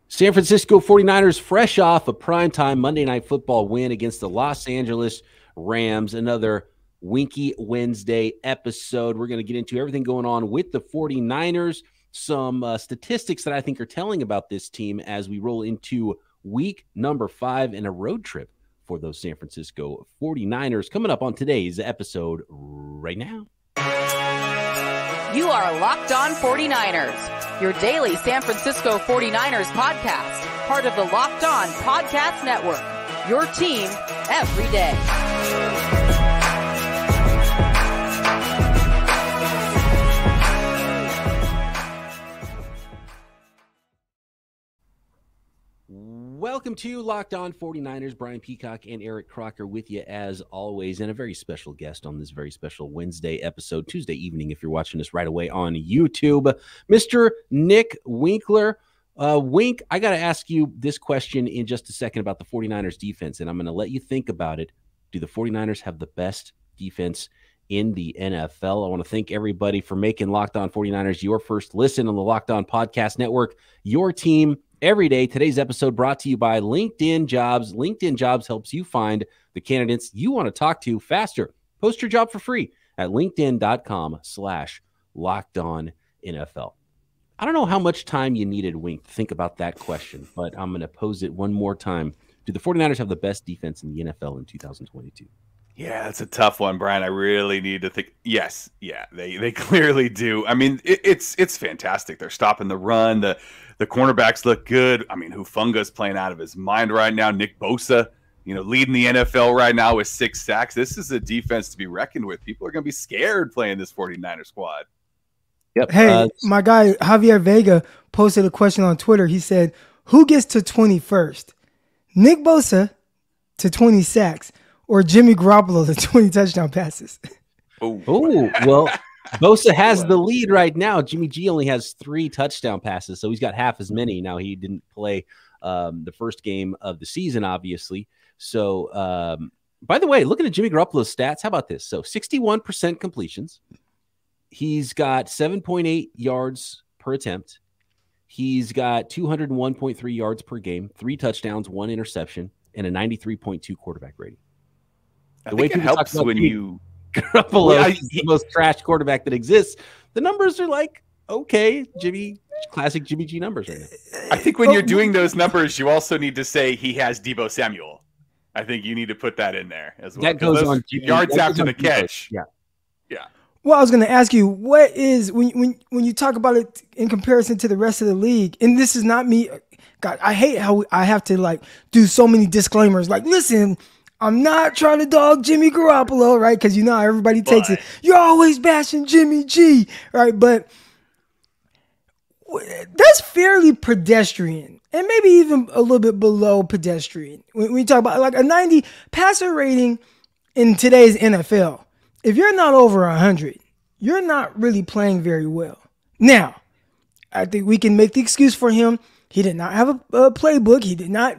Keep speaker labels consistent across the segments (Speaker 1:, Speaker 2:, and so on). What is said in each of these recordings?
Speaker 1: San Francisco 49ers fresh off a primetime Monday Night Football win against the Los Angeles Rams. Another Winky Wednesday episode. We're going to get into everything going on with the 49ers, some statistics that I think are telling about this team as we roll into week number 5 and a road trip for those San Francisco 49ers coming up on today's episode right now.
Speaker 2: You are Locked On 49ers, your daily San Francisco 49ers podcast, part of the Locked On Podcast Network, your team every day.
Speaker 1: Welcome to Locked On 49ers. Brian Peacock and Eric Crocker with you as always, and a very special guest on this very special Wednesday episode, Tuesday evening if you're watching this right away on YouTube, Mr. Nick Winkler. Wink, I got to ask you this question in just a second about the 49ers defense, and I'm going to let you think about it. Do the 49ers have the best defense in the NFL? I want to thank everybody for making Locked On 49ers your first listen on the Locked On Podcast Network, your team every day. Today's episode brought to you by LinkedIn Jobs. LinkedIn Jobs helps you find the candidates you want to talk to faster. Post your job for free at linkedin.com/LockedOnNFL. I don't know how much time you needed, Wink, to think about that question, but I'm going to pose it one more time. Do the 49ers have the best defense in the NFL in 2022?
Speaker 3: Yeah, that's a tough one, Brian. I really need to think. Yes, yeah, they clearly do. I mean, it's fantastic. They're stopping the run. The cornerbacks look good. I mean, Hufunga's playing out of his mind right now. Nick Bosa, leading the NFL right now with 6 sacks. This is a defense to be reckoned with. People are going to be scared playing this 49er squad.
Speaker 1: Yep.
Speaker 4: Hey, my guy Javier Vega posted a question on Twitter. He said, who gets to 21st? Nick Bosa to 20 sacks or Jimmy Garoppolo to 20 touchdown passes?
Speaker 1: Oh, well, Bosa has the lead right now. Jimmy G only has 3 touchdown passes, so he's got half as many. Now, he didn't play the first game of the season, obviously. So, by the way, looking at Jimmy Garoppolo's stats, how about this? So, 61% completions. He's got 7.8 yards per attempt. He's got 201.3 yards per game, 3 touchdowns, 1 interception, and a 93.2 quarterback rating.
Speaker 3: I think it helps when you
Speaker 1: Garoppolo is the most trash quarterback that exists. The numbers are like, okay, classic Jimmy G numbers right now.
Speaker 3: I think when you're doing those numbers, you also need to say he has Deebo Samuel. I think you need to put that in there as well.
Speaker 1: That goes on
Speaker 3: yards after the catch.
Speaker 1: Yeah.
Speaker 4: Well, I was going to ask you, what is, when you talk about it in comparison to the rest of the league, and this is not me, God, I hate how I have to do so many disclaimers. Listen, I'm not trying to dog Jimmy Garoppolo, right? Because how everybody takes it. You're always bashing Jimmy G, right? But that's fairly pedestrian and maybe even a little bit below pedestrian. When you talk about a 90 passer rating in today's NFL, if you're not over 100, you're not really playing very well. Now, I think we can make the excuse for him. He did not have a playbook. He did not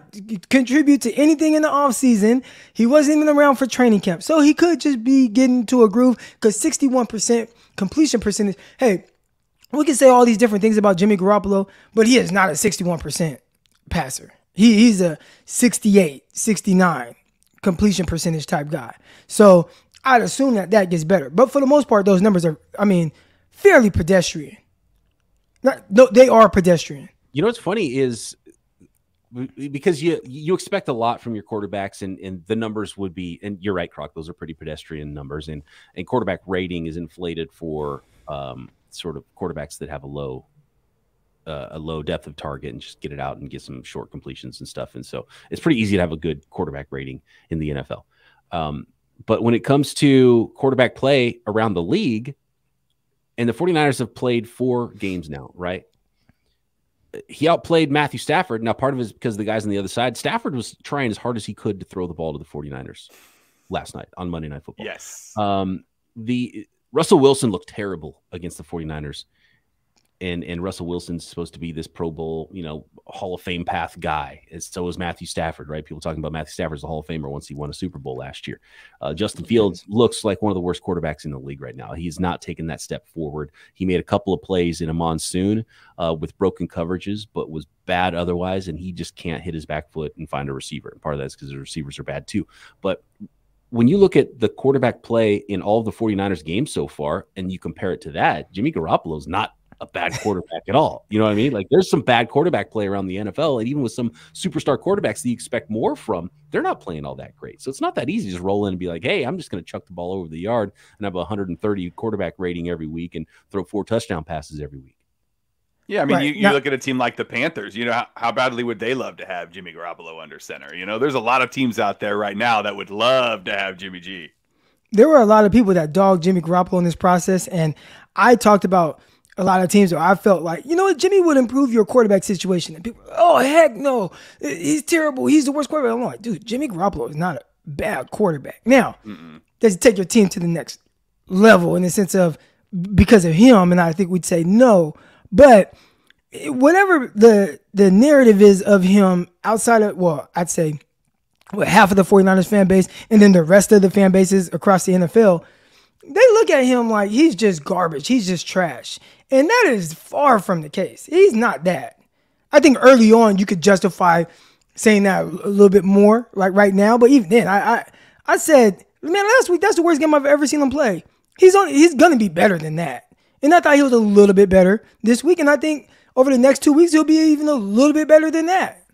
Speaker 4: contribute to anything in the offseason. He wasn't even around for training camp. So he could just be getting to a groove because 61% completion percentage. Hey, we can say all these different things about Jimmy Garoppolo, but he is not a 61% passer. He's a 68, 69 completion percentage type guy. So I'd assume that gets better. But for the most part, those numbers are, fairly pedestrian. They are pedestrian.
Speaker 1: What's funny is because you expect a lot from your quarterbacks, and the numbers would be, and you're right, Croc, those are pretty pedestrian numbers, and quarterback rating is inflated for sort of quarterbacks that have a low depth of target and just get it out and get some short completions and stuff. And so it's pretty easy to have a good quarterback rating in the NFL. But when it comes to quarterback play around the league, and the 49ers have played 4 games now, right? He outplayed Matthew Stafford. Now, part of it is because the guys on the other side. Stafford was trying as hard as he could to throw the ball to the 49ers last night on Monday Night Football.
Speaker 3: Yes.
Speaker 1: The Russell Wilson looked terrible against the 49ers. And Russell Wilson's supposed to be this Pro Bowl, Hall of Fame path guy. So was Matthew Stafford, right? People talking about Matthew Stafford as a Hall of Famer once he won a Super Bowl last year. Justin Fields looks like one of the worst quarterbacks in the league right now. He's not taken that step forward. He made a couple of plays in a monsoon with broken coverages, but was bad otherwise, and he just can't hit his back foot and find a receiver. And part of that is because the receivers are bad too. But when you look at the quarterback play in all of the 49ers games so far, and you compare it to that, Jimmy Garoppolo is not a bad quarterback at all. You know what I mean? Like, there's some bad quarterback play around the NFL, and even with some superstar quarterbacks that you expect more from, they're not playing all that great. So it's not that easy to just roll in and be like, hey, I'm just going to chuck the ball over the yard and have a 130 quarterback rating every week and throw 4 touchdown passes every week.
Speaker 3: Yeah, I mean, you look at a team like the Panthers, you know, how badly would they love to have Jimmy Garoppolo under center? You know, there's a lot of teams out there right now that would love to have Jimmy G.
Speaker 4: There were a lot of people that dogged Jimmy Garoppolo in this process, and I talked about a lot of teams where I felt like, you know what, Jimmy would improve your quarterback situation. And people, oh, heck no, he's terrible. He's the worst quarterback. I'm like, dude, Jimmy Garoppolo is not a bad quarterback. Now, does he take your team to the next level in the sense of because of him? And I think we'd say no. But whatever the narrative is of him outside of, well, I'd say half of the 49ers fan base and then the rest of the fan bases across the NFL, they look at him like he's just garbage. He's just trash. And that is far from the case. He's not that. I think early on you could justify saying that a little bit more, like right now. But even then, I said, man, last week, that's the worst game I've ever seen him play. He's going to be better than that. And I thought he was a little bit better this week. And I think over the next 2 weeks, he'll be even a little bit better than that.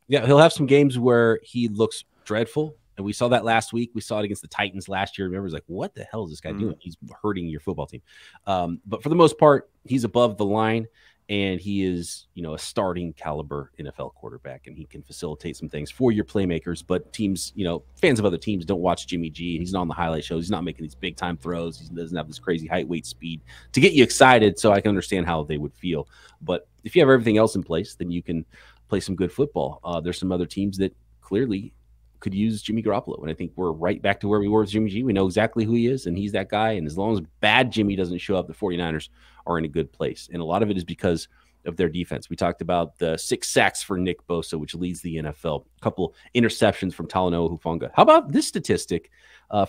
Speaker 1: Yeah, he'll have some games where he looks dreadful. And we saw that last week. We saw it against the Titans last year. Remember, it was like, what the hell is this guy doing? He's hurting your football team. But for the most part, he's above the line, and he is, you know, a starting caliber NFL quarterback, and he can facilitate some things for your playmakers. But teams, you know, fans of other teams don't watch Jimmy G. He's not on the highlight shows. He's not making these big time throws. He doesn't have this crazy height, weight, speed to get you excited. So I can understand how they would feel. But if you have everything else in place, then you can play some good football. There's some other teams that clearly could use Jimmy Garoppolo. And I think we're right back to where we were with Jimmy G. We know exactly who he is, and he's that guy. And as long as bad Jimmy doesn't show up, the 49ers are in a good place. And a lot of it is because of their defense. We talked about the 6 sacks for Nick Bosa, which leads the NFL. A couple interceptions from Talanoa Hufanga. How about this statistic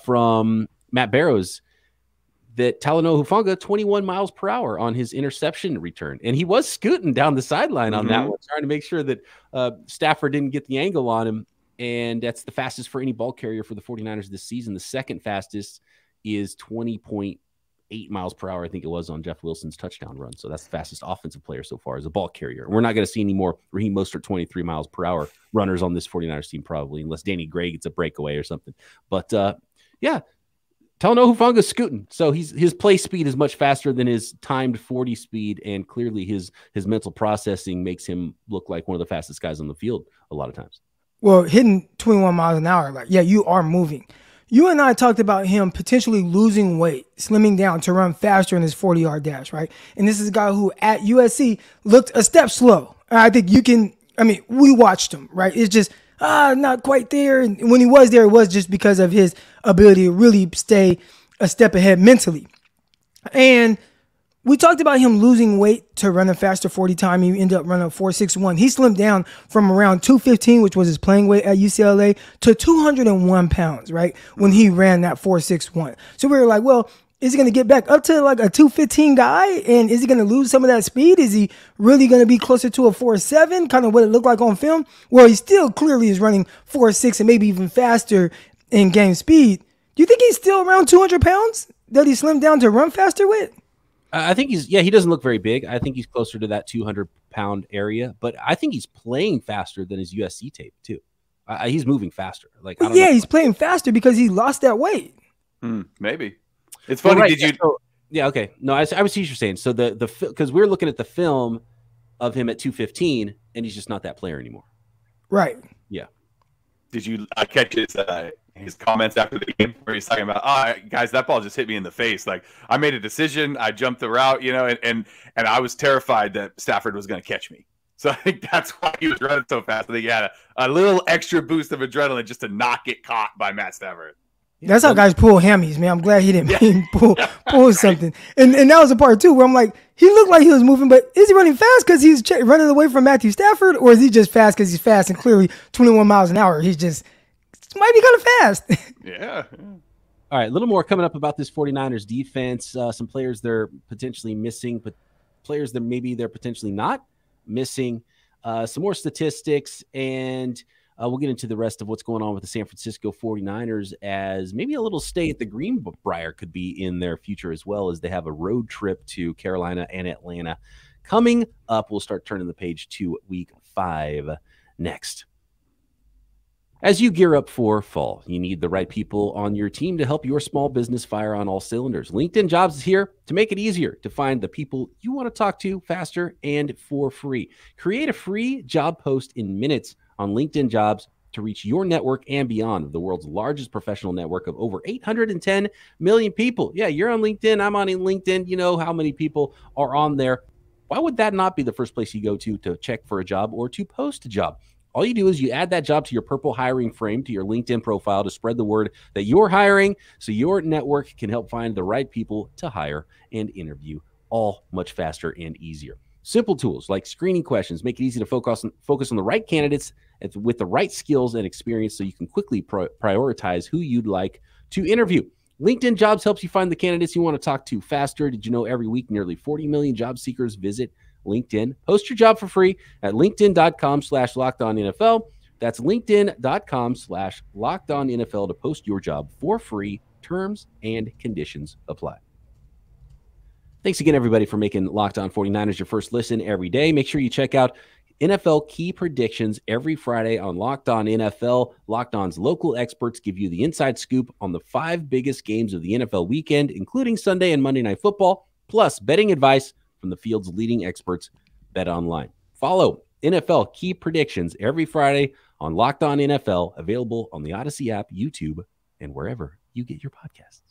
Speaker 1: from Matt Barrows that Talanoa Hufanga 21 miles per hour on his interception return. And he was scooting down the sideline on that one, trying to make sure that Stafford didn't get the angle on him. And that's the fastest for any ball carrier for the 49ers this season. The second fastest is 20.8 miles per hour. I think it was on Jeff Wilson's touchdown run. So that's the fastest offensive player so far as a ball carrier. We're not going to see any more Raheem Mostert 23 miles per hour runners on this 49ers team probably, unless Danny Gray gets a breakaway or something. But yeah, Talanoa Hufanga's scooting. So his play speed is much faster than his timed 40 speed, and clearly his mental processing makes him look like one of the fastest guys on the field a lot of times. Well,
Speaker 4: hitting 21 miles an hour, like, yeah, you are moving. You and I talked about him potentially losing weight, slimming down to run faster in his 40-yard dash, right? And this is a guy who at USC looked a step slow. I think we watched him, right? It's just not quite there. And when he was there, it was just because of his ability to really stay a step ahead mentally. And we talked about him losing weight to run a faster 40 time. He ended up running a 4.61. He slimmed down from around 215, which was his playing weight at UCLA, to 201 pounds, right? When he ran that 4.61. So we were like, well, is he going to get back up to like a 215 guy? And is he going to lose some of that speed? Is he really going to be closer to a 4.7, kind of what it looked like on film? Well, he still clearly is running 4.6 and maybe even faster in game speed. Do you think he's still around 200 pounds that he slimmed down to run faster with?
Speaker 1: I think he doesn't look very big. I think he's closer to that 200-pound area, but I think he's playing faster than his USC tape too. He's moving faster. Like, I don't know.
Speaker 4: He's playing faster because he lost that weight.
Speaker 3: Maybe. It's funny.
Speaker 1: Right.
Speaker 3: Did you?
Speaker 1: Yeah. Okay. No, I see what you're saying. So because we're looking at the film of him at 215, and he's just not that player anymore.
Speaker 4: Right.
Speaker 1: Yeah.
Speaker 3: Did you catch his comments after the game where he's talking about, guys, that ball just hit me in the face. Like, I made a decision. I jumped the route, you know, and I was terrified that Stafford was going to catch me. So I think that's why he was running so fast. I think he had a little extra boost of adrenaline just to not get caught by Matt Stafford.
Speaker 4: That's how guys pull hammies, man. I'm glad he didn't pull something. And that was the part, too, where I'm like, he looked like he was moving, but is he running fast because he's running away from Matthew Stafford, or is he just fast because he's fast and clearly 21 miles an hour? He's just might be kind of fast.
Speaker 3: Yeah.
Speaker 1: All right, a little more coming up about this 49ers defense. Some players they're potentially missing, but players that maybe they're potentially not missing. Some more statistics, and we'll get into the rest of what's going on with the San Francisco 49ers, as maybe a little stay at the Greenbrier could be in their future, as well as they have a road trip to Carolina and Atlanta coming up. We'll start turning the page to week 5 next. As you gear up for fall, you need the right people on your team to help your small business fire on all cylinders. LinkedIn Jobs is here to make it easier to find the people you want to talk to faster and for free. Create a free job post in minutes on LinkedIn Jobs to reach your network and beyond of the world's largest professional network of over 810 million people. Yeah, you're on LinkedIn. I'm on LinkedIn. You know how many people are on there. Why would that not be the first place you go to check for a job or to post a job? All you do is you add that job to your purple hiring frame to your LinkedIn profile to spread the word that you're hiring, so your network can help find the right people to hire and interview, all much faster and easier. Simple tools like screening questions make it easy to focus on the right candidates with the right skills and experience, so you can quickly prioritize who you'd like to interview. LinkedIn Jobs helps you find the candidates you want to talk to faster. Did you know every week nearly 40 million job seekers visit LinkedIn? Post your job for free at linkedin.com/lockedonnfl. That's linkedin.com/lockedonnfl to post your job for free. Terms and conditions apply. Thanks again, everybody, for making Locked On 49ers your first listen every day. Make sure you check out NFL key predictions every Friday on Locked On NFL. Locked On's local experts give you the inside scoop on the 5 biggest games of the NFL weekend, including Sunday and Monday Night Football, plus betting advice from the field's leading experts, BetOnline. Follow NFL key predictions every Friday on Locked On NFL, available on the Odyssey app, YouTube, and wherever you get your podcasts.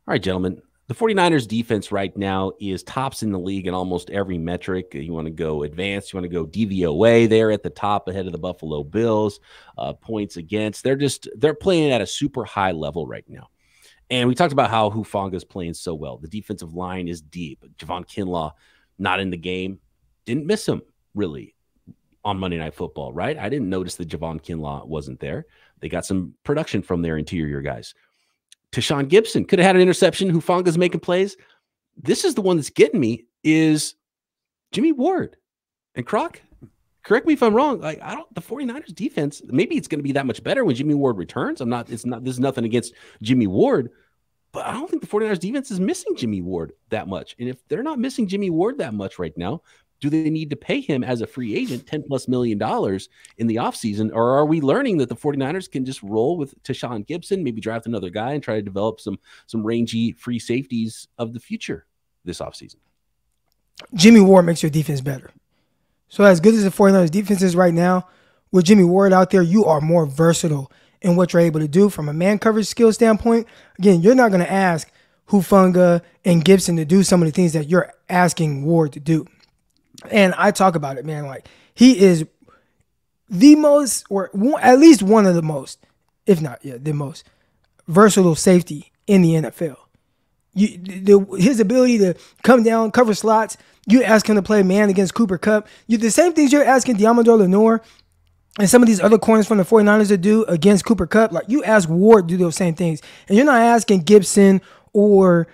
Speaker 1: All right, gentlemen, the 49ers defense right now is tops in the league in almost every metric. You want to go advanced, you want to go DVOA, they're at the top ahead of the Buffalo Bills, points against. They're playing at a super high level right now. And we talked about how Hufanga's playing so well. The defensive line is deep. Javon Kinlaw not in the game. Didn't miss him, really, on Monday Night Football, right? I didn't notice that Javon Kinlaw wasn't there. They got some production from their interior guys. Tashawn Gibson could have had an interception. Hufanga's making plays. This is the one that's getting me, is Jimmy Ward. And Croc, correct me if I'm wrong. The 49ers defense, maybe it's going to be that much better when Jimmy Ward returns. This is nothing against Jimmy Ward, but I don't think the 49ers defense is missing Jimmy Ward that much. And if they're not missing Jimmy Ward that much right now, do they need to pay him as a free agent $10+ million in the offseason? Or are we learning that the 49ers can just roll with Tashawn Gibson, maybe draft another guy and try to develop some rangy free safeties of the future this offseason?
Speaker 4: Jimmy Ward makes your defense better. So as good as the 49ers defense is right now, with Jimmy Ward out there, you are more versatile in what you're able to do from a man coverage skill standpoint. Again, you're not going to ask Hufanga and Gibson to do some of the things that you're asking Ward to do. And I talk about it, man. Like, he is the most, or at least one of the most, if not the most versatile safety in the NFL. His ability to come down, cover slots. You ask him to play man against Cooper Kupp. The same things you're asking Diamador Lenore and some of these other corners from the 49ers to do against Cooper Kupp. Like, you ask Ward to do those same things. And you're not asking Gibson or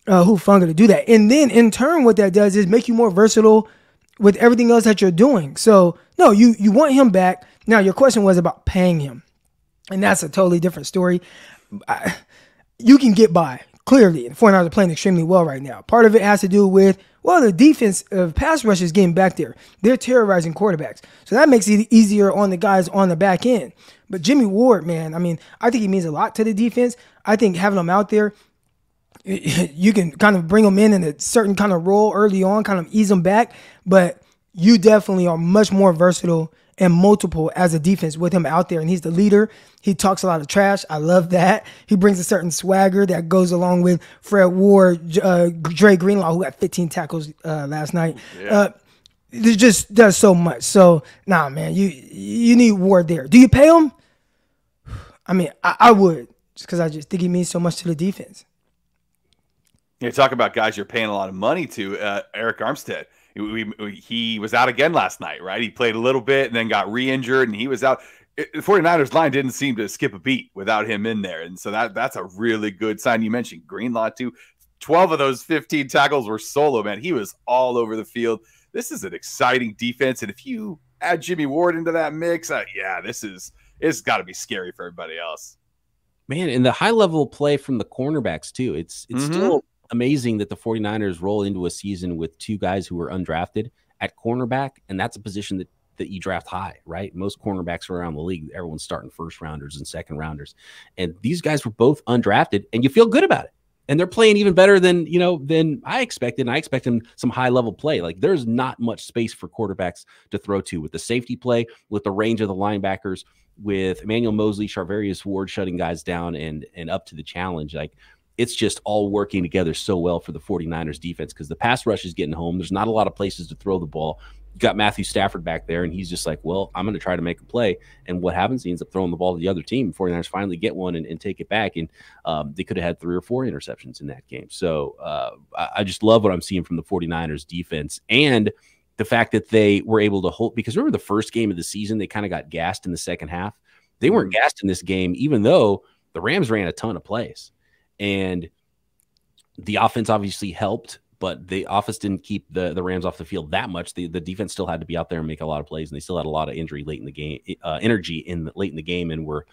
Speaker 4: Hufanga to do that. And then in turn, what that does is make you more versatile with everything else that you're doing. So, no, you want him back. Now, your question was about paying him. And that's a totally different story. You can get by. Clearly, the 49ers are playing extremely well right now. Part of it has to do with, the defense of pass rush is getting back there. They're terrorizing quarterbacks. So that makes it easier on the guys on the back end. But Jimmy Ward, man, I think he means a lot to the defense. I think having him out there, you can kind of bring him in a certain kind of role early on, kind of ease him back. But you definitely are much more versatile and multiple as a defense with him out there. And he's the leader. He talks a lot of trash. I love that. He brings a certain swagger that goes along with Fred Ward, Dre Greenlaw, who got 15 tackles last night. Yeah. It just does so much. So, man, you need Ward there. Do you pay him? I would. just because I just think he means so much to the defense.
Speaker 3: You talk about guys you're paying a lot of money to. Eric Armstead, he was out again last night, right? He played a little bit and then got re-injured, and he was out. The 49ers line didn't seem to skip a beat without him in there, and so that's a really good sign. You mentioned Greenlaw too. 12 of those 15 tackles were solo, man. He was all over the field. This is an exciting defense, and if you add Jimmy Ward into that mix, it's got to be scary for everybody else.
Speaker 1: Man, and the high-level play from the cornerbacks too. It's still amazing that the 49ers roll into a season with two guys who were undrafted at cornerback, and that's a position that you draft high, right? Most cornerbacks around the league, everyone's starting first rounders and second rounders. And these guys were both undrafted, and you feel good about it. And they're playing even better than I expected. And I expected some high level play. Like, there's not much space for quarterbacks to throw to with the safety play, with the range of the linebackers, with Emmanuel Mosley, Charvarius Ward shutting guys down and up to the challenge. Like, it's just all working together so well for the 49ers defense because the pass rush is getting home. There's not a lot of places to throw the ball. You got Matthew Stafford back there, and he's just like, well, I'm going to try to make a play. And what happens? He ends up throwing the ball to the other team. 49ers finally get one and take it back. And they could have had 3 or 4 interceptions in that game. So I just love what I'm seeing from the 49ers defense. And the fact that they were able to hold, because remember the first game of the season, they kind of got gassed in the second half. They weren't gassed in this game, even though the Rams ran a ton of plays. And the offense obviously helped, but the offense didn't keep the Rams off the field that much. The defense still had to be out there and make a lot of plays, and they still had a lot of energy late in the game, and were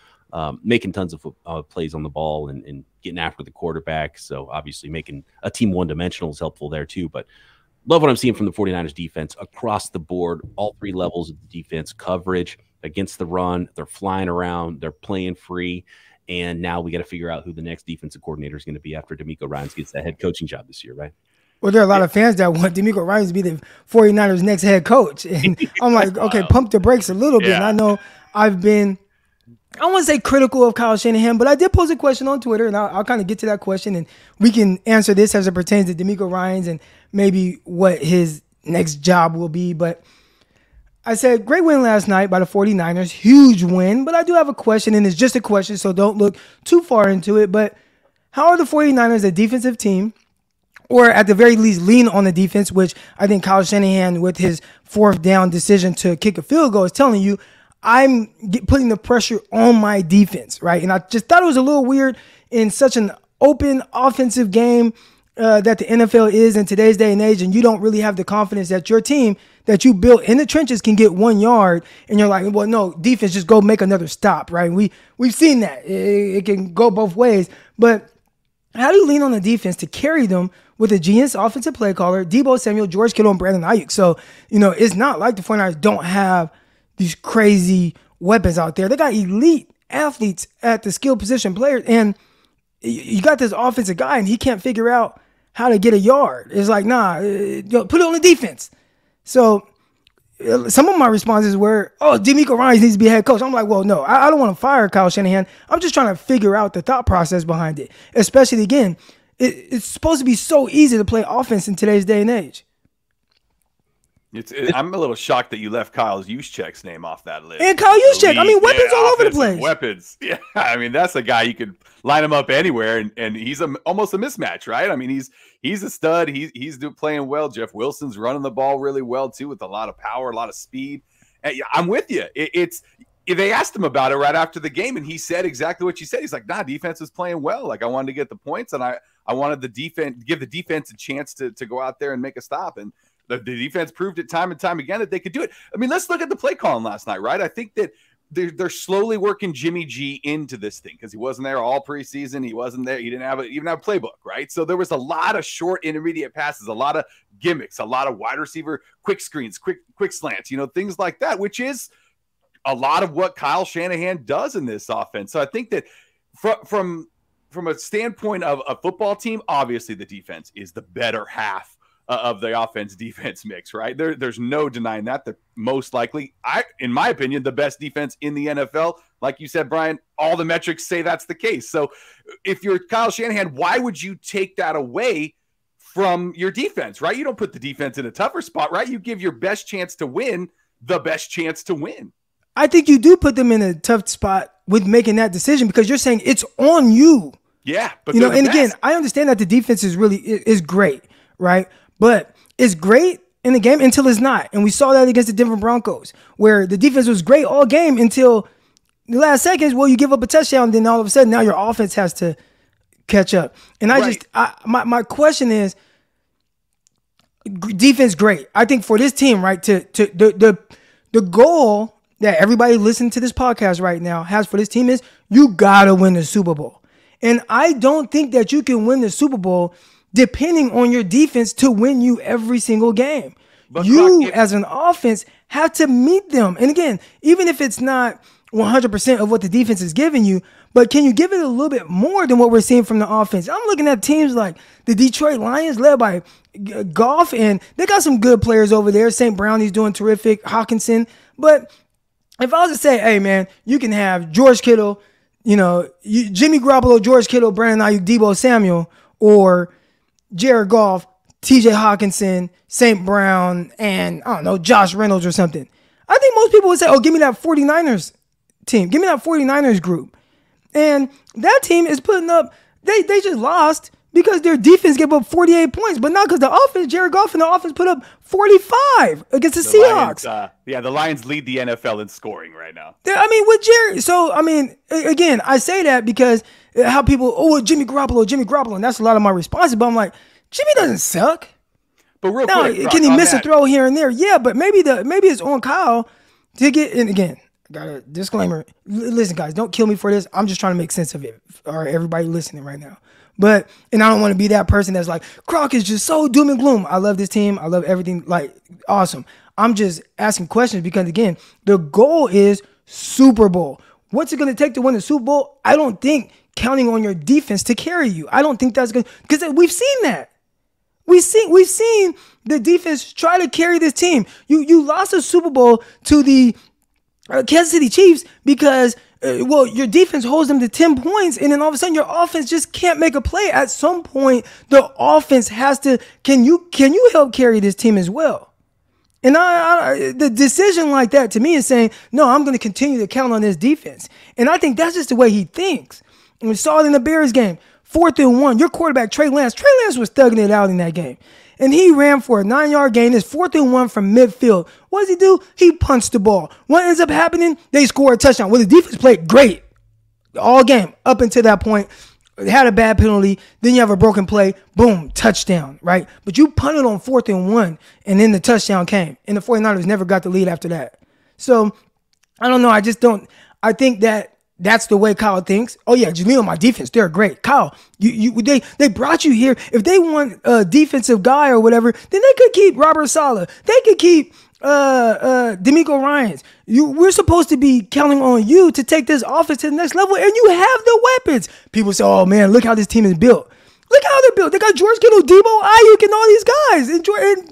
Speaker 1: making tons of plays on the ball and getting after the quarterback. So obviously making a team one-dimensional is helpful there too. But love what I'm seeing from the 49ers defense across the board, all 3 levels of the defense: coverage, against the run. They're flying around. They're playing free. And now we got to figure out who the next defensive coordinator is going to be after DeMeco Ryans gets that head coaching job this year, right?
Speaker 4: Well, there are a lot of fans that want DeMeco Ryans to be the 49ers' next head coach. And I'm like, okay, pump the brakes a little bit. And I know I've been, I won't say critical of Kyle Shanahan, but I did pose a question on Twitter, and I'll kind of get to that question, and we can answer this as it pertains to DeMeco Ryans and maybe what his next job will be. But I said, great win last night by the 49ers, huge win, but I do have a question, and it's just a question, so don't look too far into it. But how are the 49ers a defensive team, or at the very least lean on the defense, which I think Kyle Shanahan, with his 4th down decision to kick a field goal, is telling you, I'm putting the pressure on my defense, right? And I just thought it was a little weird in such an open offensive game that the NFL is in today's day and age, and you don't really have the confidence that your team that you built in the trenches can get 1 yard, and you're like, well, no, defense, just go make another stop, right? We've seen that. It can go both ways. But how do you lean on the defense to carry them with a genius offensive play caller, Deebo Samuel, George Kittle, and Brandon Ayuk? So, it's not like the 49ers don't have these crazy weapons out there. They got elite athletes at the skill position players, and you got this offensive guy, and he can't figure out how to get a yard. It's like, nah, put it on the defense. So some of my responses were, DeMeco Ryans needs to be head coach. I'm like, well, no, I don't want to fire Kyle Shanahan. I'm just trying to figure out the thought process behind it. Especially, again, it's supposed to be so easy to play offense in today's day and age.
Speaker 3: I'm a little shocked that you left Kyle Juszczyk's name off that list.
Speaker 4: And Kyle Juszczyk, weapons all over the place.
Speaker 3: Weapons. Yeah, that's a guy you could line him up anywhere, and he's almost a mismatch, right? I mean, he's a stud. He's playing well. Jeff Wilson's running the ball really well too, with a lot of power, a lot of speed. And I'm with you. They asked him about it right after the game, and he said exactly what you said. He's like, nah, defense is playing well. Like, I wanted to get the points, and I wanted the defense, give the defense a chance to go out there and make a stop. And the defense proved it time and time again that they could do it. I mean, let's look at the play calling last night, right? I think that they're slowly working Jimmy G into this thing because he wasn't there all preseason. He wasn't there. He didn't even have a playbook, right? So there was a lot of short intermediate passes, a lot of gimmicks, a lot of wide receiver quick screens, quick slants, things like that, which is a lot of what Kyle Shanahan does in this offense. So I think that from a standpoint of a football team, obviously the defense is the better half of the offense-defense mix, right? There's no denying that. They're most likely, in my opinion, the best defense in the NFL. Like you said, Brian, all the metrics say that's the case. So if you're Kyle Shanahan, why would you take that away from your defense, right? You don't put the defense in a tougher spot, right? You give your best chance to win the best chance to win.
Speaker 4: I think you do put them in a tough spot with making that decision because you're saying it's on you.
Speaker 3: Yeah, but
Speaker 4: you know, and again, I understand that the defense is great, right? But it's great in the game until it's not. And we saw that against the Denver Broncos, where the defense was great all game until the last seconds. Well, you give up a touchdown, then all of a sudden now your offense has to catch up. And my question is, defense great. I think for this team, right, the goal that everybody listening to this podcast right now has for this team is you gotta win the Super Bowl. And I don't think that you can win the Super Bowl depending on your defense to win you every single game. But you, as an offense, have to meet them. And again, even if it's not 100% of what the defense is giving you, but can you give it a little bit more than what we're seeing from the offense? I'm looking at teams like the Detroit Lions led by Goff, and they got some good players over there. St. Brown, he's doing terrific. Hawkinson. But if I was to say, hey, man, you can have George Kittle, Jimmy Garoppolo, George Kittle, Brandon Ayuk, Deebo Samuel, or Jared Goff, TJ Hawkinson, St. Brown, and I don't know, Josh Reynolds or something. I think most people would say, oh, give me that 49ers team. Give me that 49ers group. And that team is putting up, they just lost because their defense gave up 48 points, but not because the offense, Jared Goff and the offense put up 45 against the Seahawks.
Speaker 3: Lions, the Lions lead the NFL in scoring right now.
Speaker 4: With Jared, so, again, I say that because how people, Jimmy Garoppolo, and that's a lot of my responses, but I'm like, Jimmy doesn't suck.
Speaker 3: But real
Speaker 4: now,
Speaker 3: quick,
Speaker 4: can he miss a throw here and there? Yeah, but maybe it's on Kyle to get, and again, got a disclaimer. Listen, guys, don't kill me for this. I'm just trying to make sense of it. All right, everybody listening right now. And I don't want to be that person that's like, Croc is just so doom and gloom. I love this team. I love everything. Like, awesome. I'm just asking questions because, again, the goal is Super Bowl. What's it going to take to win the Super Bowl? I don't think counting on your defense to carry you. I don't think that's good because we've seen that. We've seen the defense try to carry this team. You lost a Super Bowl to the Kansas City Chiefs because your defense holds them to 10 points, and then all of a sudden your offense just can't make a play. At some point, the offense has to. Can you help carry this team as well? And the decision like that to me is saying, no, I'm going to continue to count on this defense, and I think that's just the way he thinks. And we saw it in the Bears game. 4th and 1. Your quarterback, Trey Lance was thugging it out in that game. And he ran for a 9-yard gain. It's 4th and 1 from midfield. What does he do? He punched the ball. What ends up happening? They score a touchdown. Well, the defense played great all game up until that point. They had a bad penalty. Then you have a broken play. Boom, touchdown, right? But you punted on 4th and 1, and then the touchdown came. And the 49ers never got the lead after that. So, I don't know. I just don't. I think that's the way Kyle thinks. Oh yeah, Jaleel, my defense, they're great. Kyle, they brought you here. If they want a defensive guy or whatever, then they could keep Robert Saleh. They could keep DeMeco Ryans. We're supposed to be counting on you to take this offense to the next level, and you have the weapons. People say, oh man, look how this team is built. Look how they're built. They got George Kittle, Deebo, Ayuk, and all these guys. And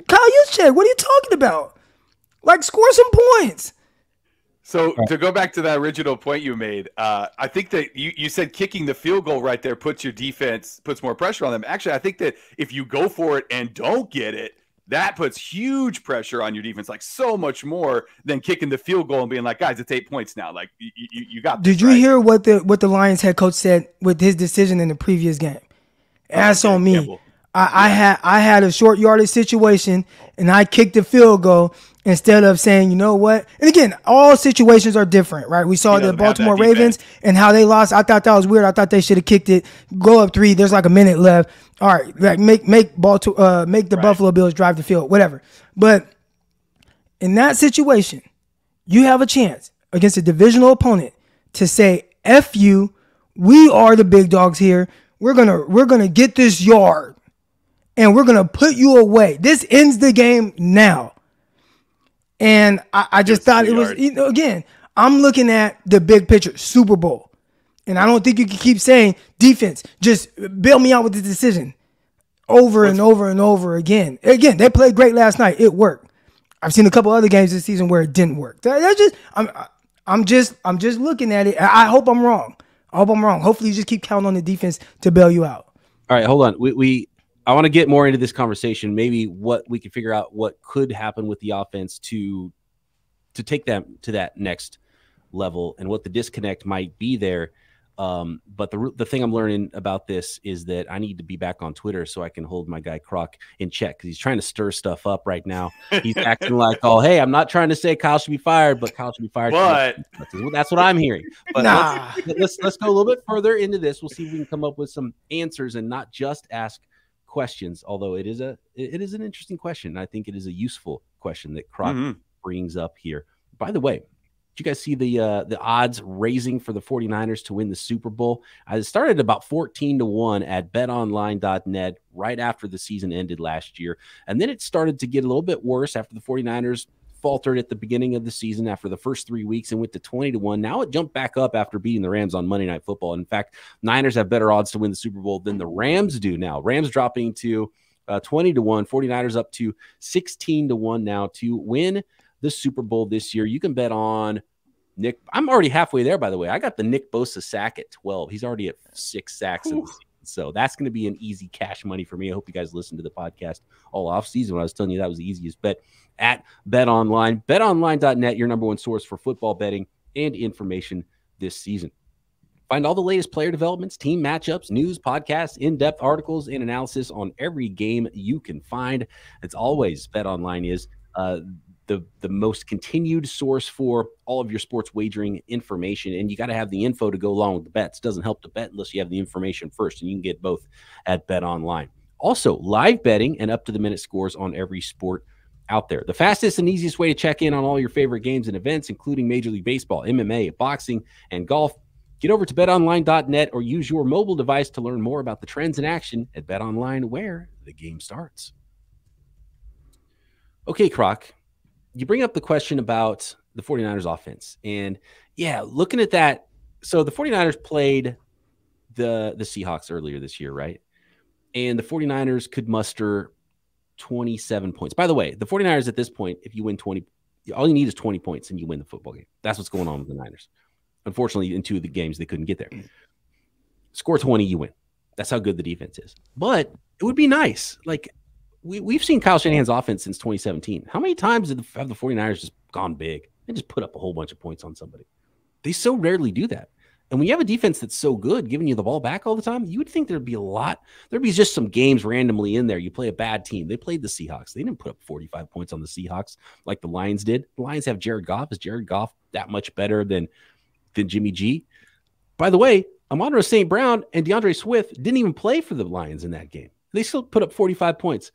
Speaker 4: Kyle Juszczyk, what are you talking about? Like, score some points.
Speaker 3: So to go back to that original point you made, I think that you said kicking the field goal right there puts more pressure on them. Actually, I think that if you go for it and don't get it, that puts huge pressure on your defense, like so much more than kicking the field goal and being like, guys, it's 8 points now. Like you got this.
Speaker 4: Did you hear what the Lions head coach said with his decision in the previous game? That's on me. Campbell. I had a short yardage situation and I kicked the field goal instead of saying, you know what? And again, all situations are different, right? We saw the Baltimore Ravens and how they lost. I thought that was weird. I thought they should have kicked it, go up 3. There's like a minute left. All right, like make the Buffalo Bills drive the field, whatever. But in that situation, you have a chance against a divisional opponent to say, F you, we are the big dogs here. We're gonna get this yard. And we're going to put you away. This ends the game now. And I just thought it was, again, I'm looking at the big picture, Super Bowl. And I don't think you can keep saying, defense, just bail me out with the decision over and over and over again. Again, they played great last night. It worked. I've seen a couple other games this season where it didn't work. I'm just looking at it. I hope I'm wrong. Hopefully you just keep counting on the defense to bail you out.
Speaker 1: All right, hold on. I want to get more into this conversation. Maybe what we can figure out what could happen with the offense to take them to that next level and what the disconnect might be there. But the thing I'm learning about this is that I need to be back on Twitter so I can hold my guy Croc in check, because he's trying to stir stuff up right now. He's acting like, oh, hey, I'm not trying to say Kyle should be fired, but Kyle should be fired.
Speaker 3: But
Speaker 1: that's what I'm hearing. But
Speaker 4: Nah.
Speaker 1: let's go a little bit further into this. We'll see if we can come up with some answers and not just ask questions, although it is an interesting question. I think it is a useful question that Croc brings up here. By the way, did you guys see the odds raising for the 49ers to win the Super Bowl? I started about 14-1 at betonline.net right after the season ended last year. And then it started to get a little bit worse after the 49ers faltered at the beginning of the season after the first 3 weeks and went to 20-1. Now it jumped back up after beating the Rams on Monday Night Football. In fact, Niners have better odds to win the Super Bowl than the Rams do now. Rams dropping to 20-1, 49ers up to 16-1 now to win the Super Bowl this year. You can bet on Nick. I'm already halfway there, by the way. I got the Nick Bosa sack at 12. He's already at 6 sacks in the season. So that's going to be an easy cash money for me. I hope you guys listened to the podcast all off season when I was telling you that was the easiest bet at BetOnline. BetOnline.net, your number one source for football betting and information this season. Find all the latest player developments, team matchups, news, podcasts, in-depth articles, and analysis on every game you can find. As always, BetOnline is the most continued source for all of your sports wagering information, and you got to have the info to go along with the bets. It doesn't help to bet unless you have the information first, and you can get both at BetOnline. Also, live betting and up-to-the-minute scores on every sport out there. The fastest and easiest way to check in on all your favorite games and events, including Major League Baseball, MMA, boxing, and golf. Get over to betonline.net or use your mobile device to learn more about the trends in action at BetOnline, where the game starts. Okay, Croc, you bring up the question about the 49ers offense. And yeah, looking at that, so the 49ers played the Seahawks earlier this year, right? And the 49ers could muster 27 points. By the way, the 49ers at this point, if you win 20, all you need is 20 points and you win the football game. That's what's going on with the Niners. Unfortunately, in 2 of the games, they couldn't get there. Score 20, you win. That's how good the defense is. But it would be nice. Like, we've seen Kyle Shanahan's offense since 2017. How many times have the 49ers just gone big and just put up a whole bunch of points on somebody? They so rarely do that. And when you have a defense that's so good, giving you the ball back all the time, you would think there'd be a lot. There'd be just some games randomly in there. You play a bad team. They played the Seahawks. They didn't put up 45 points on the Seahawks like the Lions did. The Lions have Jared Goff. Is Jared Goff that much better than Jimmy G? By the way, Amon-Ra St. Brown and DeAndre Swift didn't even play for the Lions in that game. They still put up 45 points.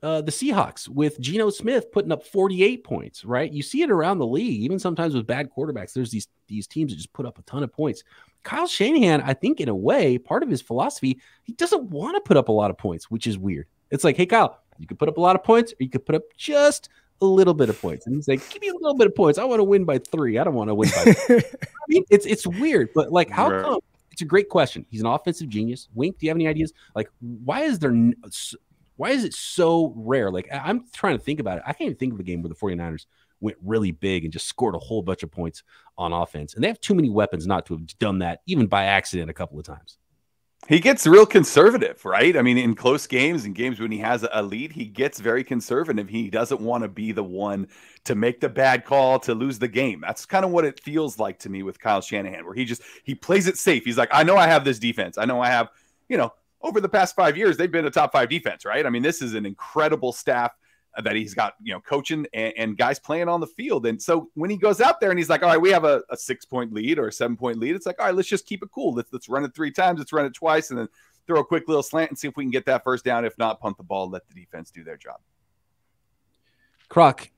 Speaker 1: The Seahawks with Geno Smith putting up 48 points, right? You see it around the league, even sometimes with bad quarterbacks. There's these teams that just put up a ton of points. Kyle Shanahan, I think in a way, part of his philosophy, he doesn't want to put up a lot of points, which is weird. It's like, hey, Kyle, you could put up a lot of points or you could put up just a little bit of points. And he's like, give me a little bit of points. I want to win by 3. I don't want to win by 4. I mean, it's weird, but like, how come? It's a great question. He's an offensive genius. Wink, do you have any ideas? Like, why is it so rare? Like, I'm trying to think about it. I can't even think of a game where the 49ers went really big and just scored a whole bunch of points on offense. And they have too many weapons not to have done that, even by accident, a couple of times.
Speaker 3: He gets real conservative, right? I mean, in close games and games when he has a lead, he gets very conservative. He doesn't want to be the one to make the bad call to lose the game. That's kind of what it feels like to me with Kyle Shanahan, where he plays it safe. He's like, I know I have this defense. I know I have, over the past 5 years, they've been a top 5 defense, right? I mean, this is an incredible staff that he's got, coaching and guys playing on the field. And so when he goes out there and he's like, all right, we have a 6-point lead or a 7-point lead. It's like, all right, let's just keep it cool. Let's run it 3 times. Let's run it twice and then throw a quick little slant and see if we can get that first down. If not, punt the ball, let the defense do their job.
Speaker 1: Croc,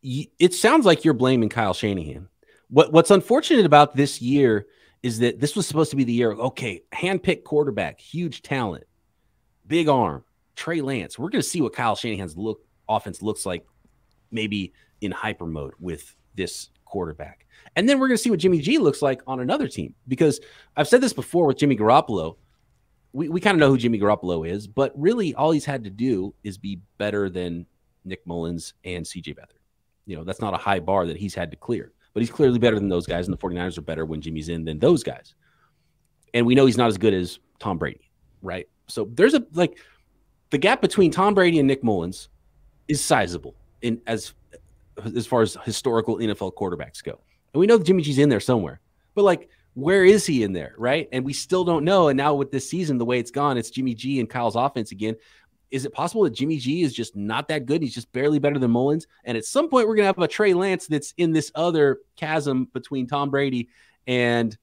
Speaker 1: it sounds like you're blaming Kyle Shanahan. What's unfortunate about this year is that this was supposed to be the year, okay, hand-picked quarterback, huge talent, big arm, Trey Lance. We're going to see what Kyle Shanahan's offense looks like maybe in hyper mode with this quarterback. And then we're going to see what Jimmy G looks like on another team. Because I've said this before with Jimmy Garoppolo. We kind of know who Jimmy Garoppolo is, but really all he's had to do is be better than Nick Mullins and CJ Beathard. That's not a high bar that he's had to clear. But he's clearly better than those guys, and the 49ers are better when Jimmy's in than those guys. And we know he's not as good as Tom Brady, right? So there's the gap between Tom Brady and Nick Mullins is sizable as far as historical NFL quarterbacks go. And we know that Jimmy G's in there somewhere, but like, where is he in there, right? And we still don't know. And now with this season, the way it's gone, it's Jimmy G and Kyle's offense again. Is it possible that Jimmy G is just not that good? He's just barely better than Mullins. And at some point, we're going to have a Trey Lance that's in this other chasm between Tom Brady and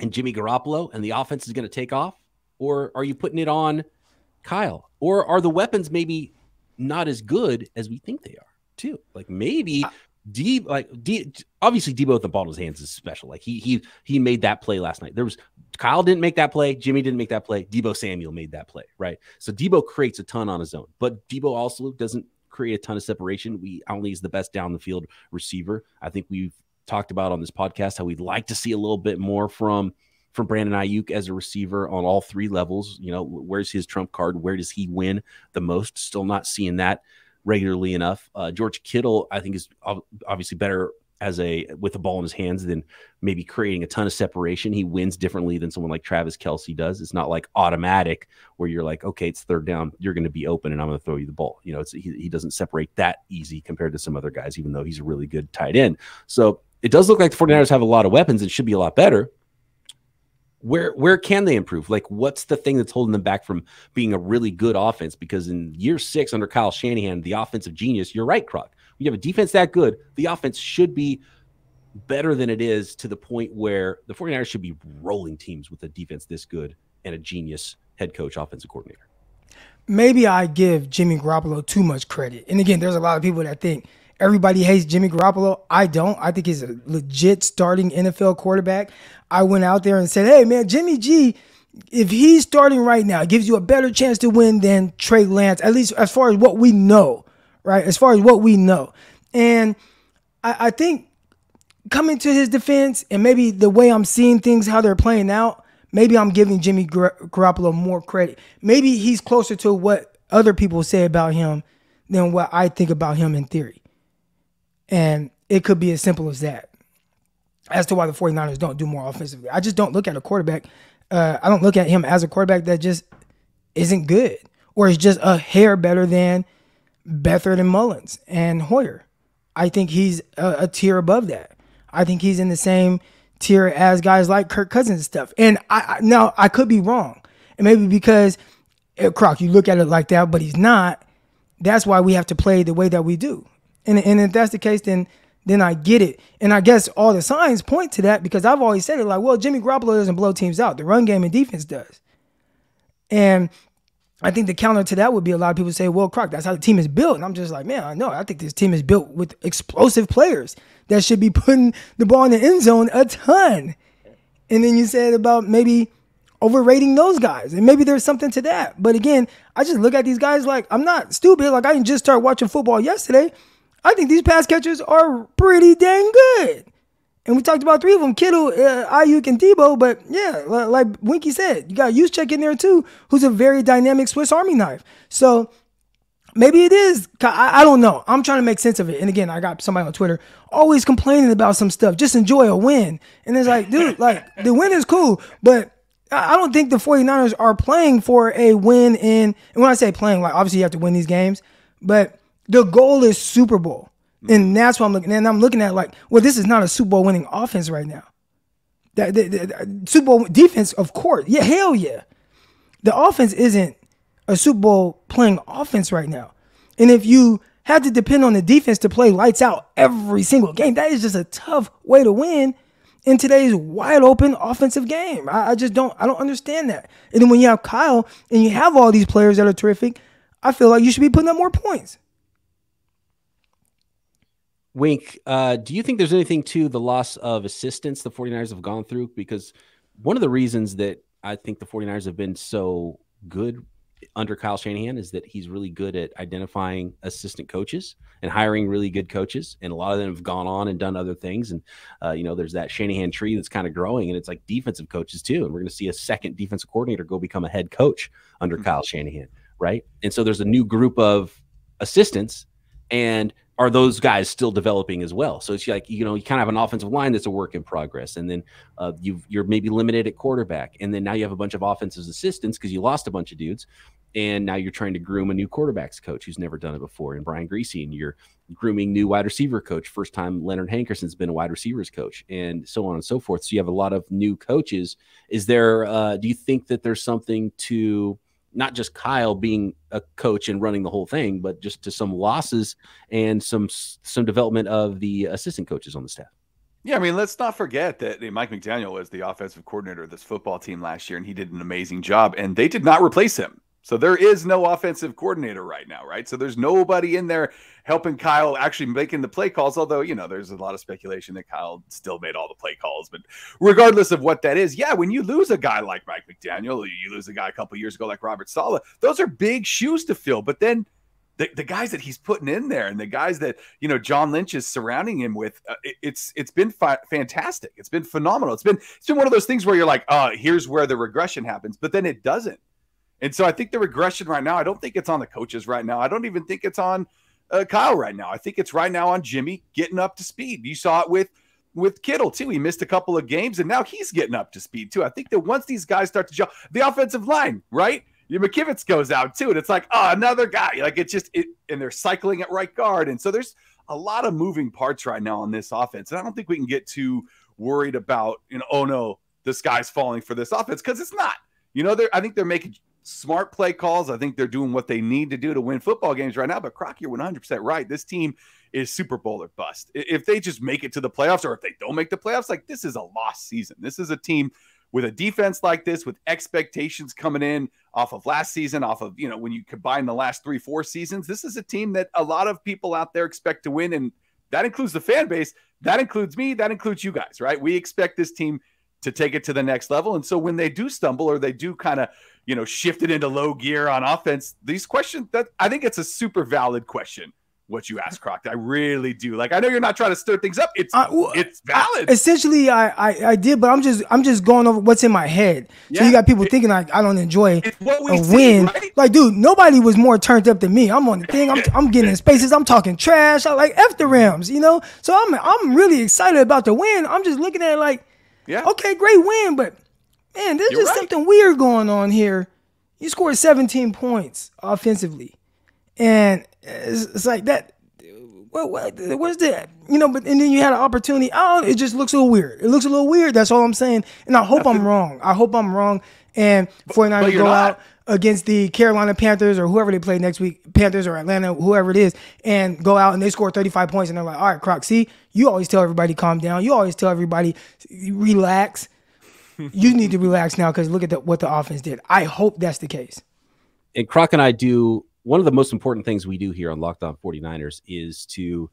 Speaker 1: Jimmy Garoppolo, and the offense is going to take off? Or are you putting it on Kyle? Or are the weapons maybe not as good as we think they are, too? Like maybe obviously Deebo with the ball in his hands is special. Like he made that play last night. Kyle didn't make that play. Jimmy didn't make that play. Deebo Samuel made that play, right? So Deebo creates a ton on his own, but Deebo also doesn't create a ton of separation. Only is the best down the field receiver. I think we've talked about on this podcast how we'd like to see a little bit more from Brandon Ayuk as a receiver on all three levels. You know, where's his trump card? Where does he win the most? Still not seeing that regularly enough. George Kittle, I think, is obviously better with the ball in his hands than maybe creating a ton of separation. He wins differently than someone like Travis Kelce does. It's not like automatic where you're like, okay, it's third down, you're going to be open and I'm going to throw you the ball. You know, he doesn't separate that easy compared to some other guys, even though he's a really good tight end. So it does look like the 49ers have a lot of weapons and should be a lot better. Where can they improve? Like, what's the thing that's holding them back from being a really good offense? Because in year 6 under Kyle Shanahan, the offensive genius, you're right, Croc. When you have a defense that good, the offense should be better than it is, to the point where the 49ers should be rolling teams with a defense this good and a genius head coach, offensive coordinator.
Speaker 4: Maybe I give Jimmy Garoppolo too much credit. And again, there's a lot of people that think everybody hates Jimmy Garoppolo. I don't. I think he's a legit starting NFL quarterback. I went out there and said, hey, man, Jimmy G, if he's starting right now, it gives you a better chance to win than Trey Lance, at least as far as what we know, right? As far as what we know. And I think coming to his defense and maybe the way I'm seeing things, how they're playing out, maybe I'm giving Jimmy Garoppolo more credit. Maybe he's closer to what other people say about him than what I think about him in theory. And it could be as simple as that, as to why the 49ers don't do more offensively. I just don't look at a quarterback. I don't look at him as a quarterback that just isn't good or is just a hair better than Beathard and Mullins and Hoyer. I think he's a tier above that. I think he's in the same tier as guys like Kirk Cousins and stuff. And now I could be wrong. And maybe because, Croc, you look at it like that, but he's not. That's why we have to play the way that we do. And if that's the case, then I get it. And I guess all the signs point to that, because I've always said it like, well, Jimmy Garoppolo doesn't blow teams out. The run game and defense does. And I think the counter to that would be a lot of people say, well, Croc, that's how the team is built. And I'm just like, man, I know. I think this team is built with explosive players that should be putting the ball in the end zone a ton. And then you said about maybe overrating those guys. And maybe there's something to that. But again, I just look at these guys like, I'm not stupid. Like, I didn't just start watching football yesterday. I think these pass catchers are pretty dang good. And we talked about 3 of them, Kittle, Ayuk, and Deebo. But yeah, like Winky said, you got Juszczyk in there too, who's a very dynamic Swiss Army knife. So maybe it is. I don't know. I'm trying to make sense of it. And again, I got somebody on Twitter always complaining about some stuff. Just enjoy a win. And it's like, dude, like the win is cool. But I don't think the 49ers are playing for a win and when I say playing, like obviously you have to win these games. But the goal is Super Bowl. And that's what I'm looking at. And I'm looking at like, well, this is not a Super Bowl winning offense right now. The Super Bowl defense, of course. Yeah, hell yeah. The offense isn't a Super Bowl playing offense right now. And if you have to depend on the defense to play lights out every single game, that is just a tough way to win in today's wide open offensive game. I don't understand that. And then when you have Kyle and you have all these players that are terrific, I feel like you should be putting up more points.
Speaker 1: Wink, do you think there's anything to the loss of assistance the 49ers have gone through? Because one of the reasons that I think the 49ers have been so good under Kyle Shanahan is that he's really good at identifying assistant coaches and hiring really good coaches. And a lot of them have gone on and done other things. And, there's that Shanahan tree that's kind of growing, and it's like defensive coaches too. And we're going to see a second defensive coordinator go become a head coach under Kyle Shanahan, right? And so there's a new group of assistants, and are those guys still developing as well? So it's like, you kind of have an offensive line that's a work in progress. And then you're maybe limited at quarterback. And then now you have a bunch of offensive assistants because you lost a bunch of dudes. And now you're trying to groom a new quarterbacks coach who's never done it before, and Brian Greasy. And you're grooming new wide receiver coach. First time Leonard Hankerson's been a wide receivers coach, and so on and so forth. So you have a lot of new coaches. Is there, do you think that there's something to not just Kyle being a coach and running the whole thing, but just to some losses and some development of the assistant coaches on the staff?
Speaker 3: Yeah, I mean, let's not forget that Mike McDaniel was the offensive coordinator of this football team last year, and he did an amazing job, and they did not replace him. So there is no offensive coordinator right now, right? So there's nobody in there helping Kyle actually making the play calls, although, there's a lot of speculation that Kyle still made all the play calls. But regardless of what that is, yeah, when you lose a guy like Mike McDaniel, you lose a guy a couple years ago like Robert Saleh, those are big shoes to fill. But then the guys that he's putting in there and the guys that, John Lynch is surrounding him with, it's been fantastic. It's been phenomenal. It's been one of those things where you're like, here's where the regression happens, but then it doesn't. And so I think the regression right now, I don't think it's on the coaches right now. I don't even think it's on Kyle right now. I think it's right now on Jimmy getting up to speed. You saw it with Kittle too. He missed a couple of games and now he's getting up to speed too. I think that once these guys start to gel, the offensive line, right? McKivitz goes out too. And it's like, another guy. Like and they're cycling at right guard. And so there's a lot of moving parts right now on this offense. And I don't think we can get too worried about, oh no, the sky's falling for this offense, because it's not. I think they're making smart play calls. I think they're doing what they need to do to win football games right now. But Croc, you're 100% right. This team is Super Bowl or bust. If they just make it to the playoffs, or if they don't make the playoffs, like, this is a lost season. This is a team with a defense like this, with expectations coming in off of last season, off of, when you combine the last 3-4 seasons, this is a team that a lot of people out there expect to win. And that includes the fan base. That includes me. That includes you guys, right? We expect this team to take it to the next level. And so when they do stumble, or they do kind of, shift it into low gear on offense, these questions, that I think it's a super valid what you ask, Croc. I really do. Like, I know you're not trying to stir things up. It's valid.
Speaker 4: Essentially, I did, but I'm just going over what's in my head. Yeah. So you got people thinking like I don't enjoy a win. Right? Like, dude, nobody was more turned up than me. I'm on the thing. I'm getting in spaces. I'm talking trash. I like F the Rams, So I'm really excited about the win. I'm just looking at it like, okay, great win, but man, there's just something weird going on here. You scored 17 points offensively, and it's like that. What's that? But and then you had an opportunity. It just looks a little weird. It looks a little weird. That's all I'm saying. And I hope I'm wrong. And 49ers go out against the Carolina Panthers or whoever they play next week, Panthers or Atlanta, whoever it is, and go out and they score 35 points. And they're like, all right, Croc, see, you always tell everybody calm down. You always tell everybody relax. You need to relax now because look at what the offense did. I hope that's the case.
Speaker 1: And Croc and I do, one of the most important things we do here on Locked On 49ers is to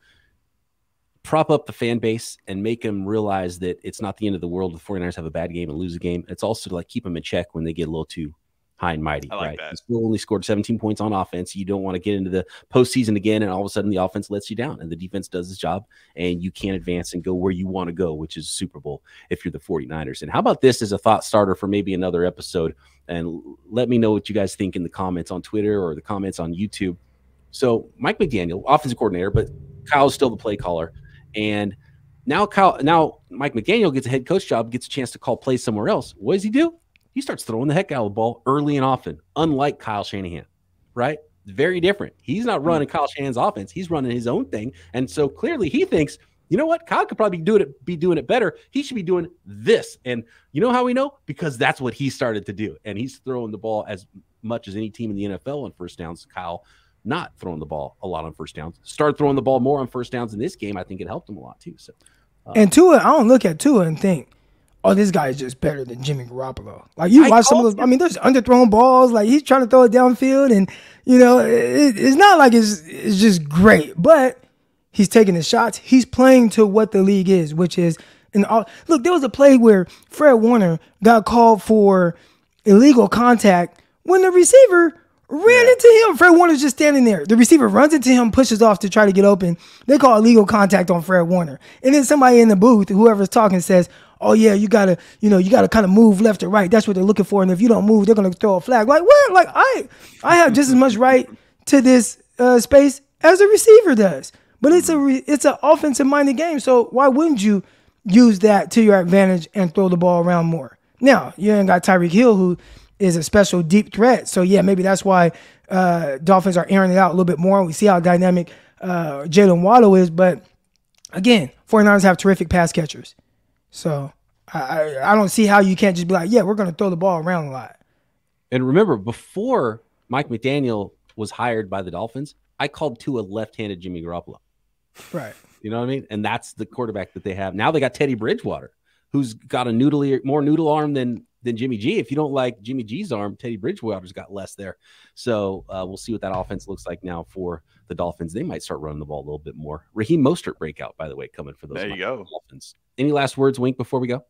Speaker 1: prop up the fan base and make them realize that it's not the end of the world if the 49ers have a bad game and lose a game. It's also to keep them in check when they get a little too high and mighty.
Speaker 3: I like that.
Speaker 1: You still only scored 17 points on offense. You don't want to get into the postseason again, and all of a sudden the offense lets you down, and the defense does its job, and you can't advance and go where you want to go, which is Super Bowl if you're the 49ers. And how about this as a thought starter for maybe another episode? And let me know what you guys think in the comments on Twitter or the comments on YouTube. So Mike McDaniel, offensive coordinator, but Kyle's still the play caller. And now Mike McDaniel gets a head coach job, gets a chance to call plays somewhere else. What does he do? He starts throwing the heck out of the ball early and often, unlike Kyle Shanahan, right? Very different. He's not running Kyle Shanahan's offense. He's running his own thing. And so clearly he thinks, you know what? Kyle could probably be doing it better. He should be doing this. And you know how we know? Because that's what he started to do. And he's throwing the ball as much as any team in the NFL on first downs. Kyle not throwing the ball a lot on first downs. Started throwing the ball more on first downs in this game. I think it helped him a lot too. So,
Speaker 4: and Tua, I don't look at Tua and think, oh, this guy is just better than Jimmy Garoppolo. Like, you watch some of those. I mean, there's underthrown balls. Like, he's trying to throw it downfield, and it's not like it's just great. But he's taking his shots. He's playing to what the league is, which is look. There was a play where Fred Warner got called for illegal contact when the receiver ran into him. Fred Warner's just standing there. The receiver runs into him, pushes off to try to get open. They call illegal contact on Fred Warner, and then somebody in the booth, whoever's talking, says, oh yeah, you gotta kind of move left or right. That's what they're looking for. And if you don't move, they're gonna throw a flag. Like, what? Like, I have just as much right to this space as the receiver does. But it's an offensive minded game. So why wouldn't you use that to your advantage and throw the ball around more? Now you ain't got Tyreek Hill, who is a special deep threat. So yeah, maybe that's why Dolphins are airing it out a little bit more. We see how dynamic Jalen Waddle is. But again, 49ers have terrific pass catchers. So I don't see how you can't just be like, yeah, we're going to throw the ball around a lot.
Speaker 1: And remember, before Mike McDaniel was hired by the Dolphins, I called Tua left-handed Jimmy Garoppolo.
Speaker 4: Right.
Speaker 1: You know what I mean? And that's the quarterback that they have. Now they got Teddy Bridgewater, who's got a more noodle arm than Jimmy G. If you don't like Jimmy G's arm, Teddy Bridgewater's got less there. So we'll see what that offense looks like now for the Dolphins. They might start running the ball a little bit more. Raheem Mostert breakout, by the way, coming for those.
Speaker 3: There you go.
Speaker 1: Dolphins. Any last words, Wink, before we go?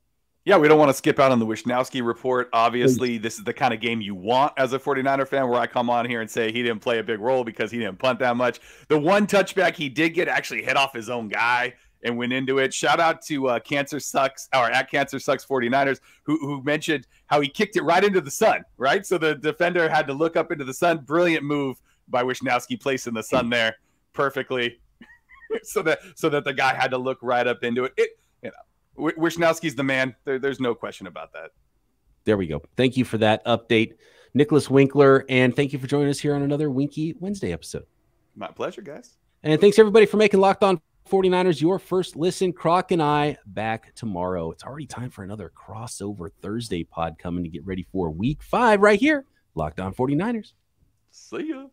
Speaker 3: Yeah, we don't want to skip out on the Wishnowsky report. Obviously, this is the kind of game you want as a 49er fan, where I come on here and say he didn't play a big role because he didn't punt that much. The one touchback he did get actually hit off his own guy and went into it. Shout out to Cancer Sucks, or at Cancer Sucks 49ers, who mentioned how he kicked it right into the sun, right? So the defender had to look up into the sun. Brilliant move by Wishnowsky, placing the sun there perfectly so that the guy had to look right up into it. Wishnowsky's the man. There's no question about that.
Speaker 1: There we go. Thank you for that update, Nicholas Winkler, and thank you for joining us here on another Winky Wednesday episode.
Speaker 3: My pleasure, guys.
Speaker 1: And thanks, everybody, for making Locked On 49ers your first listen. Croc and I back tomorrow. It's already time for another crossover Thursday pod coming to get ready for Week 5 right here. Locked On 49ers.
Speaker 3: See ya.